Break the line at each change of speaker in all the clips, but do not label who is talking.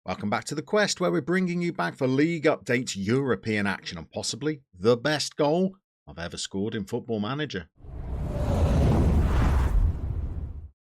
Welcome back to The Quest, where we're bringing you back for league updates, European action, and possibly the best goal I've ever scored in Football Manager.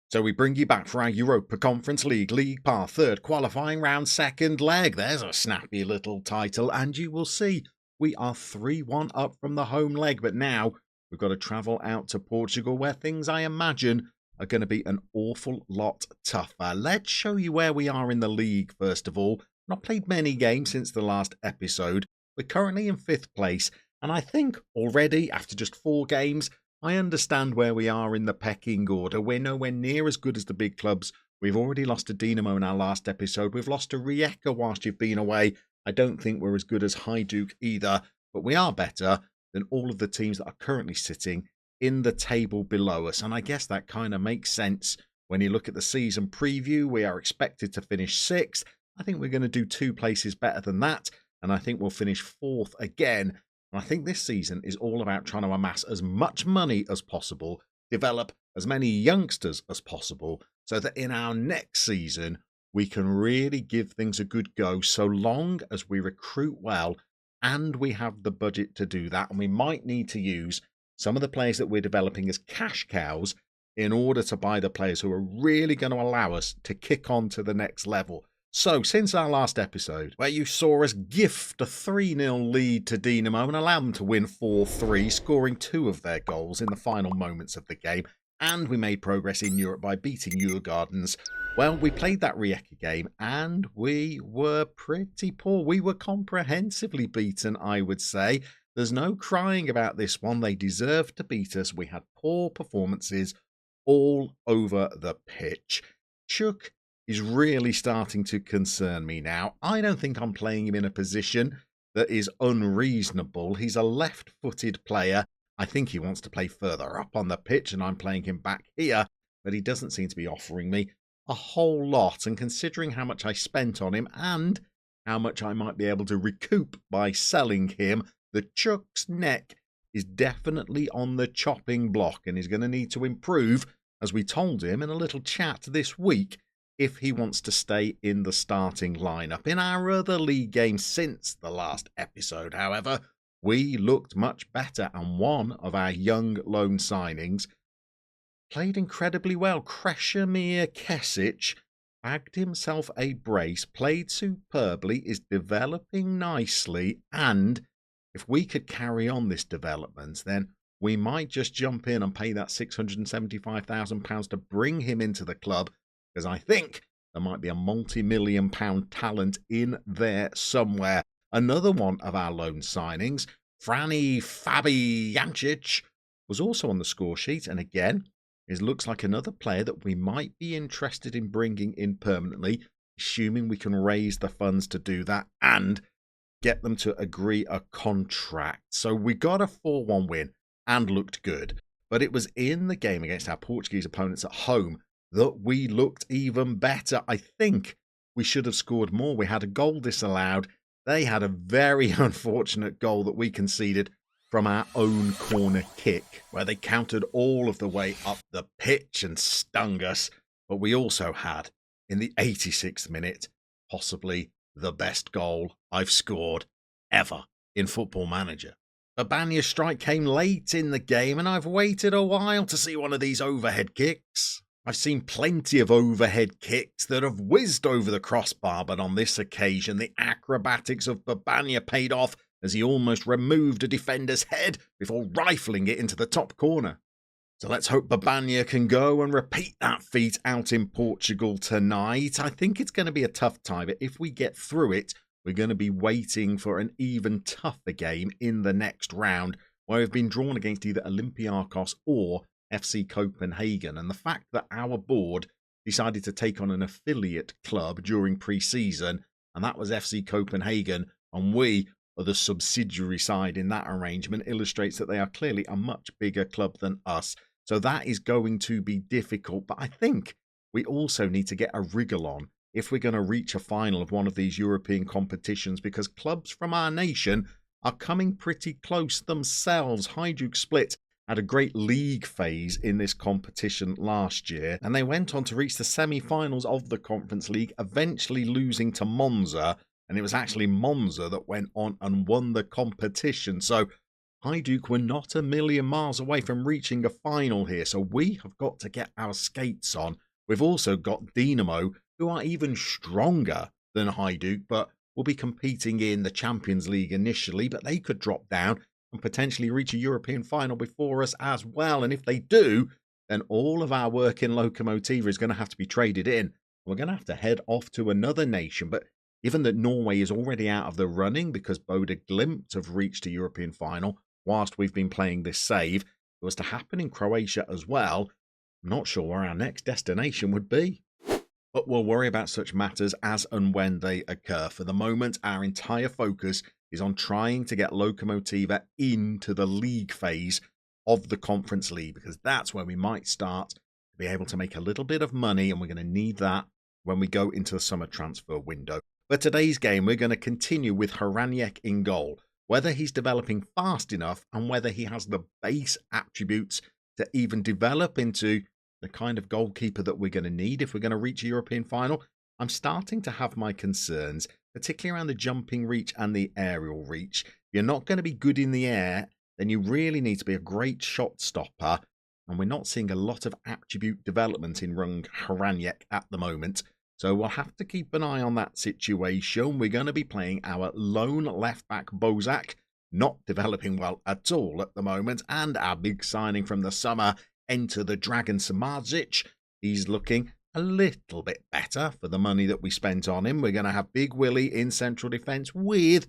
So we bring you back for our Europa Conference League, League Path, third qualifying round, second leg. There's a snappy little title, and you will see we are 3-1 up from the home leg, but now we've got to travel out to Portugal, where things, I imagine, are going to be an awful lot tougher. Let's show you where we are in the league, first of all. Not played many games since the last episode. We're currently in 5th place, and I think already, after just 4 games, I understand where we are in the pecking order. We're nowhere near as good as the big clubs. We've already lost to Dinamo in our last episode. We've lost to Rijeka whilst you've been away. I don't think we're as good as Hajduk either, but we are better than all of the teams that are currently sitting in the table below us. And I guess that kind of makes sense when you look at the season preview. We are expected to finish 6th. I think we're going to do 2 places better than that, and I think we'll finish 4th again. And I think this season is all about trying to amass as much money as possible, develop as many youngsters as possible, so that in our next season we can really give things a good go, so long as we recruit well and we have the budget to do that. And we might need to use some of the players that we're developing as cash cows in order to buy the players who are really going to allow us to kick on to the next level. So, since our last episode, where you saw us gift a 3-0 lead to Dinamo and allow them to win 4-3, scoring 2 of their goals in the final moments of the game, and we made progress in Europe by beating Djurgårdens, well, we played that Rijeka game and we were pretty poor. We were comprehensively beaten, I would say. There's no crying about this one. They deserved to beat us. We had poor performances all over the pitch. Chuck is really starting to concern me now. I don't think I'm playing him in a position that is unreasonable. He's a left-footed player. I think he wants to play further up on the pitch, and I'm playing him back here, but he doesn't seem to be offering me a whole lot. And considering how much I spent on him and how much I might be able to recoup by selling him, the Chuck's neck is definitely on the chopping block, and he's going to need to improve, as we told him in a little chat this week, if he wants to stay in the starting lineup. In our other league games since the last episode, however, we looked much better, and one of our young loan signings played incredibly well. Krešimir Kesic bagged himself a brace, played superbly, is developing nicely, and if we could carry on this development, then we might just jump in and pay that £675,000 to bring him into the club, because I think there might be a multi-million-pound talent in there somewhere. Another one of our loan signings, Frani Fabijancic, was also on the score sheet, and again, it looks like another player that we might be interested in bringing in permanently, assuming we can raise the funds to do that and get them to agree a contract. So we got a 4-1 win and looked good, but it was in the game against our Portuguese opponents at home that we looked even better. I think we should have scored more. We had a goal disallowed. They had a very unfortunate goal that we conceded from our own corner kick, where they countered all of the way up the pitch and stung us. But we also had, in the 86th minute, possibly the best goal I've scored ever in Football Manager. Babania's strike came late in the game, and I've waited a while to see one of these overhead kicks. I've seen plenty of overhead kicks that have whizzed over the crossbar, but on this occasion, the acrobatics of Babania paid off as he almost removed a defender's head before rifling it into the top corner. So let's hope Babania can go and repeat that feat out in Portugal tonight. I think it's going to be a tough tie, but if we get through it, we're going to be waiting for an even tougher game in the next round, where we've been drawn against either Olympiacos or FC Copenhagen. And the fact that our board decided to take on an affiliate club during pre-season, and that was FC Copenhagen, and we are the subsidiary side in that arrangement, illustrates that they are clearly a much bigger club than us. So that is going to be difficult, but I think we also need to get a wriggle on if we're going to reach a final of one of these European competitions, because clubs from our nation are coming pretty close themselves. Hajduk Split had a great league phase in this competition last year, and they went on to reach the semi-finals of the Conference League, eventually losing to Monza, and it was actually Monza that went on and won the competition. So Hajduk were not a million miles away from reaching a final here, so we have got to get our skates on. We've also got Dinamo, who are even stronger than Hajduk, but will be competing in the Champions League initially, but they could drop down and potentially reach a European final before us as well. And if they do, then all of our work in Lokomotiva is going to have to be traded in. We're going to have to head off to another nation. But given that Norway is already out of the running because Bodø Glimt have reached a European final whilst we've been playing this save, if it was to happen in Croatia as well, I'm not sure where our next destination would be. But we'll worry about such matters as and when they occur. For the moment, our entire focus is on trying to get Lokomotiva into the league phase of the Conference League, because that's where we might start to be able to make a little bit of money, and we're going to need that when we go into the summer transfer window. For today's game, we're going to continue with Hraniec in goal, whether he's developing fast enough and whether he has the base attributes to even develop into the kind of goalkeeper that we're going to need if we're going to reach a European final. I'm starting to have my concerns, particularly around the jumping reach and the aerial reach. If you're not going to be good in the air, then you really need to be a great shot stopper, and we're not seeing a lot of attribute development in Rung Hraniec at the moment. So we'll have to keep an eye on that situation. We're going to be playing our lone left-back Bozak, not developing well at all at the moment, and our big signing from the summer, Enter the Dragon Samardzic. He's looking a little bit better for the money that we spent on him. We're going to have Big Willie in central defence with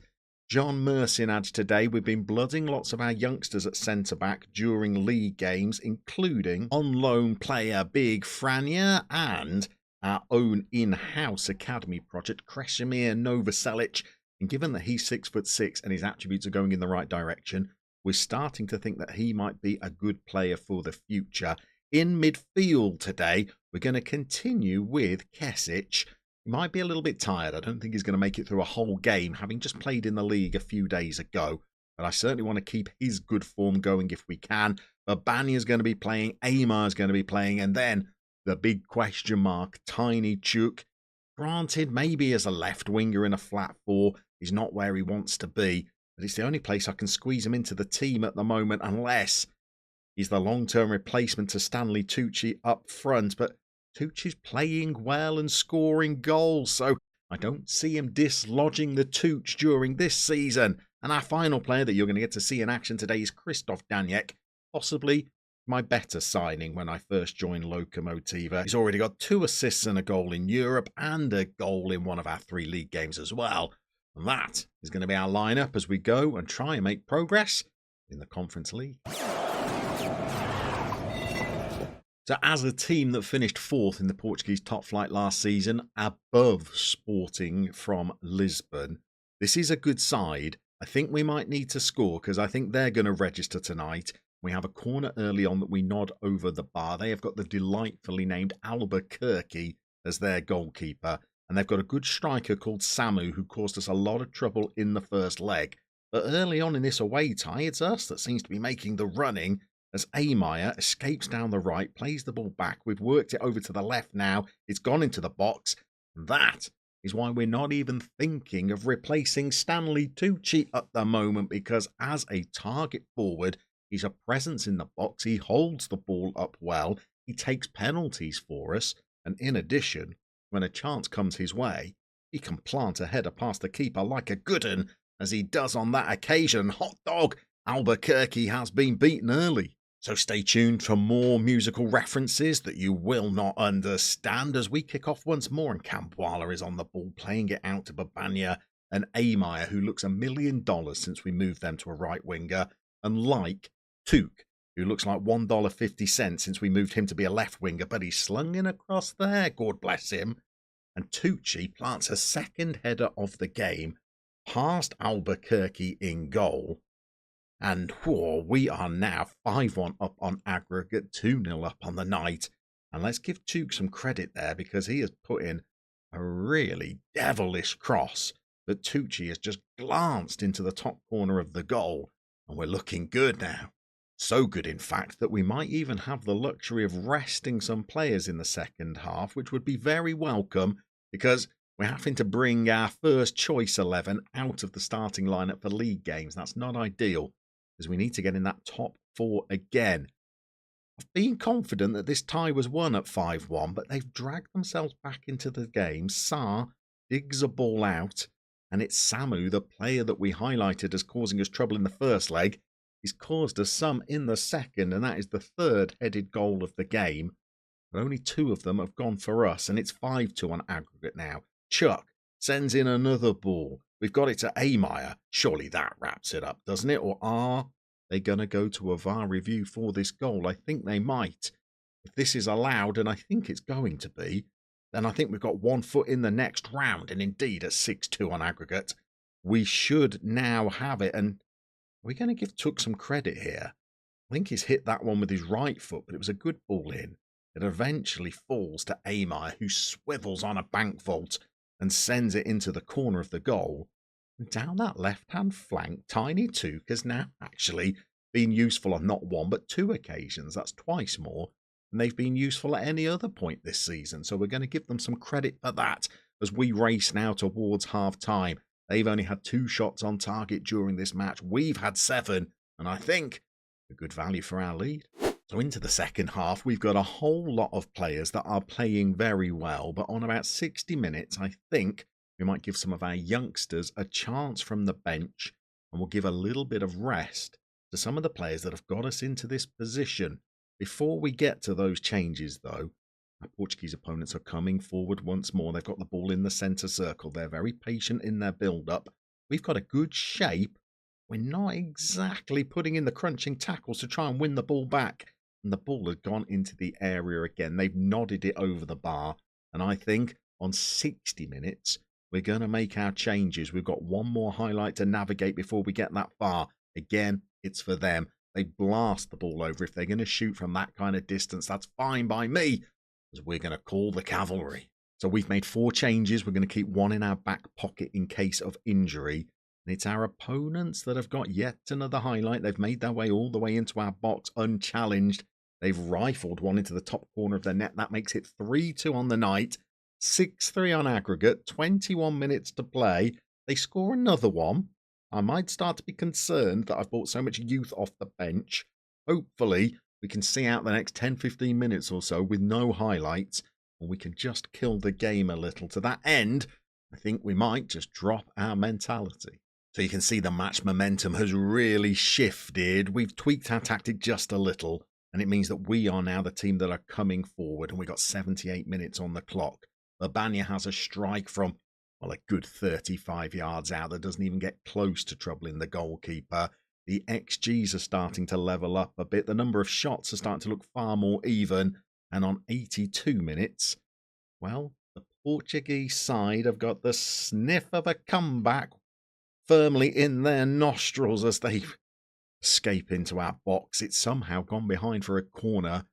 John Mersinad today. We've been blooding lots of our youngsters at centre-back during league games, including on loan player Big Franja and our own in-house academy project, Kresimir Novoselic. And given that he's 6'6" and his attributes are going in the right direction, we're starting to think that he might be a good player for the future. In midfield today, we're going to continue with Kesic. He might be a little bit tired. I don't think he's going to make it through a whole game, having just played in the league a few days ago. But I certainly want to keep his good form going if we can. Babania is going to be playing, Amar is going to be playing, and then the big question mark, Tiny Chuk. Granted, maybe as a left winger in a flat four, he's not where he wants to be. But it's the only place I can squeeze him into the team at the moment, unless he's the long-term replacement to Stanley Tucci up front. But Tucci's playing well and scoring goals, so I don't see him dislodging the Tuch during this season. And our final player that you're going to get to see in action today is Krzysztof Daniek, possibly my better signing when I first joined Lokomotiva. He's already got 2 assists and a goal in Europe and a goal in one of our 3 league games as well. And that is going to be our lineup as we go and try and make progress in the Conference League. So as a team that finished 4th in the Portuguese top flight last season, above Sporting from Lisbon, this is a good side. I think we might need to score because I think they're going to register tonight. We have a corner early on that we nod over the bar. They have got the delightfully named Albuquerque as their goalkeeper. And they've got a good striker called Samu who caused us a lot of trouble in the first leg. But early on in this away tie, it's us that seems to be making the running as Amaya escapes down the right, plays the ball back. We've worked it over to the left now. It's gone into the box. And that is why we're not even thinking of replacing Stanley Tucci at the moment, because as a target forward, he's a presence in the box. He holds the ball up well. He takes penalties for us. And in addition, when a chance comes his way, he can plant a header past the keeper like a good un, as he does on that occasion. Hot dog! Albuquerque has been beaten early. So stay tuned for more musical references that you will not understand as we kick off once more, and Campuala is on the ball, playing it out to Babania and Amaya, who looks $1 million since we moved them to a right winger, and like Tuk, who looks like $1.50 since we moved him to be a left winger, but he's slung in across there, God bless him. And Tucci plants a second header of the game past Albuquerque in goal. And we are now 5-1 up on aggregate, 2-0 up on the night. And let's give Tuk some credit there, because he has put in a really devilish cross that Tucci has just glanced into the top corner of the goal. And we're looking good now. So good, in fact, that we might even have the luxury of resting some players in the second half, which would be very welcome because we're having to bring our first choice 11 out of the starting lineup for league games. That's not ideal because we need to get in that top 4 again. I've been confident that this tie was won at 5-1, but they've dragged themselves back into the game. Saar digs a ball out, and it's Samu, the player that we highlighted as causing us trouble in the first leg. He's caused us some in the second, and that is the third headed goal of the game. But only 2 of them have gone for us, and it's 5-2 on aggregate now. Chuck sends in another ball. We've got it to Amaya. Surely that wraps it up, doesn't it? Or are they going to go to a VAR review for this goal? I think they might. If this is allowed, and I think it's going to be, then I think we've got 1 foot in the next round. And indeed, at 6-2 on aggregate, we should now have it. And we're going to give Tuck some credit here. I think he's hit that one with his right foot, but it was a good ball in. It eventually falls to Amaya, who swivels on a bank vault and sends it into the corner of the goal. And down that left-hand flank, Tiny Took has now actually been useful on not 1 but 2 occasions. That's twice more than they've been useful at any other point this season. So we're going to give them some credit for that as we race now towards half-time. They've only had 2 shots on target during this match. We've had 7, and I think a good value for our lead. So into the second half, we've got a whole lot of players that are playing very well, but on about 60 minutes, I think we might give some of our youngsters a chance from the bench, and we'll give a little bit of rest to some of the players that have got us into this position. Before we get to those changes, though, our Portuguese opponents are coming forward once more. They've got the ball in the centre circle. They're very patient in their build-up. We've got a good shape. We're not exactly putting in the crunching tackles to try and win the ball back. And the ball has gone into the area again. They've nodded it over the bar. And I think on 60 minutes, we're going to make our changes. We've got 1 more highlight to navigate before we get that far. Again, it's for them. They blast the ball over. If they're going to shoot from that kind of distance, that's fine by me, as we're going to call the cavalry. So we've made 4 changes. We're going to keep 1 in our back pocket in case of injury. And it's our opponents that have got yet another highlight. They've made their way all the way into our box unchallenged. They've rifled one into the top corner of their net. That makes it 3-2 on the night, 6-3 on aggregate, 21 minutes to play. They score another one. I might start to be concerned that I've brought so much youth off the bench. Hopefully, we can see out the next 10-15 minutes or so with no highlights, and we can just kill the game a little. To that end, I think we might just drop our mentality. So you can see the match momentum has really shifted. We've tweaked our tactic just a little, and it means that we are now the team that are coming forward, and we've got 78 minutes on the clock. Urbania has a strike from, well, a good 35 yards out that doesn't even get close to troubling the goalkeeper. The XGs are starting to level up a bit. The number of shots are starting to look far more even. And on 82 minutes, well, the Portuguese side have got the sniff of a comeback firmly in their nostrils as they escape into our box. It's somehow gone behind for a corner,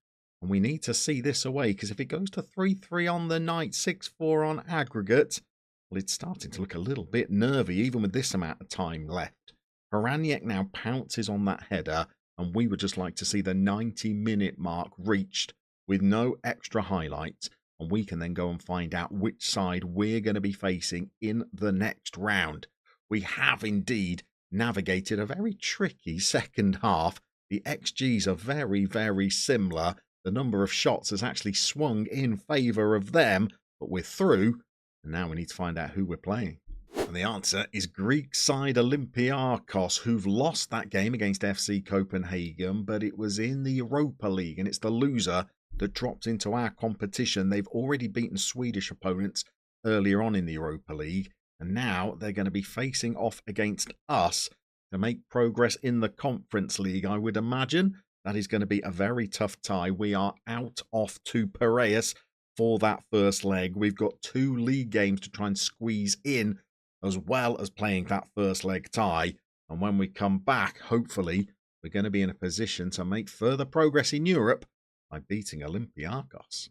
and we need to see this away, because if it goes to 3-3 on the night, 6-4 on aggregate, well, it's starting to look a little bit nervy, even with this amount of time left. Haraniak now pounces on that header, and we would just like to see the 90-minute mark reached with no extra highlights, and we can then go and find out which side we're going to be facing in the next round. We have indeed navigated a very tricky second half. The XGs are very, very similar. The number of shots has actually swung in favour of them, but we're through, and now we need to find out who we're playing. And the answer is Greek side Olympiakos, who've lost that game against FC Copenhagen, but it was in the Europa League, and it's the loser that dropped into our competition. They've already beaten Swedish opponents earlier on in the Europa League, and now they're going to be facing off against us to make progress in the Conference League. I would imagine that is going to be a very tough tie. We are out off to Piraeus for that first leg. We've got 2 league games to try and squeeze in, as well as playing that first leg tie. And when we come back, hopefully, we're going to be in a position to make further progress in Europe by beating Olympiakos.